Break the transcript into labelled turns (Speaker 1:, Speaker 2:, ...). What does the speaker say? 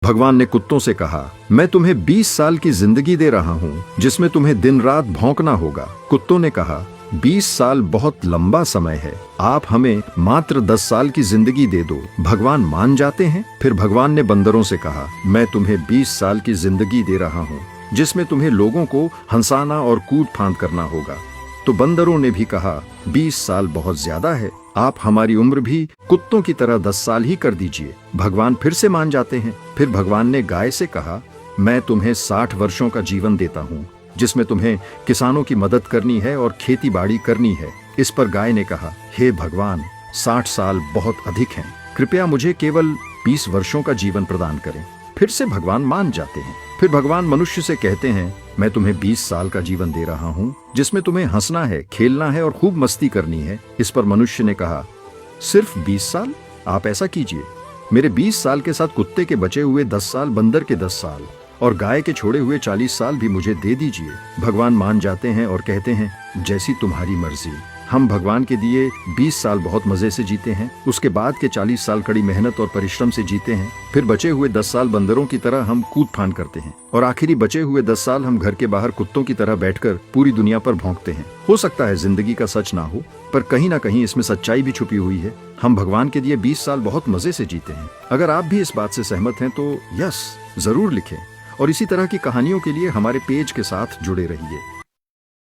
Speaker 1: भगवान ने कुत्तों से कहा, मैं तुम्हें 20 साल की जिंदगी दे रहा हूँ जिसमें तुम्हें दिन रात भौंकना होगा। कुत्तों ने कहा, 20 साल बहुत लंबा समय है, आप हमें मात्र 10 साल की जिंदगी दे दो। भगवान मान जाते हैं। फिर भगवान ने बंदरों से कहा, मैं तुम्हें 20 साल की जिंदगी दे रहा हूँ जिसमें तुम्हें लोगों को हंसाना और कूद फांद करना होगा। तो बंदरों ने भी कहा, 20 साल बहुत ज्यादा है, आप हमारी उम्र भी कुत्तों की तरह 10 साल ही कर दीजिए। भगवान फिर से मान जाते हैं। फिर भगवान ने गाय से कहा, मैं तुम्हें 60 वर्षों का जीवन देता हूँ जिसमें तुम्हें किसानों की मदद करनी है और खेती बाड़ी करनी है। इस पर गाय ने कहा, हे भगवान, 60 साल बहुत अधिक हैं, कृपया मुझे केवल 20 वर्षों का जीवन प्रदान करें। फिर से भगवान मान जाते हैं। फिर भगवान मनुष्य से कहते हैं, मैं तुम्हें 20 साल का जीवन दे रहा हूँ जिसमें तुम्हें हंसना है, खेलना है और खूब मस्ती करनी है। इस पर मनुष्य ने कहा, सिर्फ 20 साल? आप ऐसा कीजिए, मेरे 20 साल के साथ कुत्ते के बचे हुए 10 साल, बंदर के 10 साल और गाय के छोड़े हुए 40 साल भी मुझे दे दीजिए। भगवान मान जाते हैं और कहते हैं, जैसी तुम्हारी मर्जी। हम भगवान के दिए 20 साल बहुत मजे से जीते हैं, उसके बाद के 40 साल कड़ी मेहनत और परिश्रम से जीते हैं, फिर बचे हुए 10 साल बंदरों की तरह हम कूद फान करते हैं और आखिरी बचे हुए 10 साल हम घर के बाहर कुत्तों की तरह बैठकर पूरी दुनिया पर भौंकते हैं। हो सकता है जिंदगी का सच ना हो, पर कहीं ना कहीं इसमें सच्चाई भी छुपी हुई है। हम भगवान के दिए 20 साल बहुत मजे से जीते हैं। अगर आप भी इस बात से सहमत हैं तो यस जरूर लिखें और इसी तरह की कहानियों के लिए हमारे पेज के साथ जुड़े रहिए।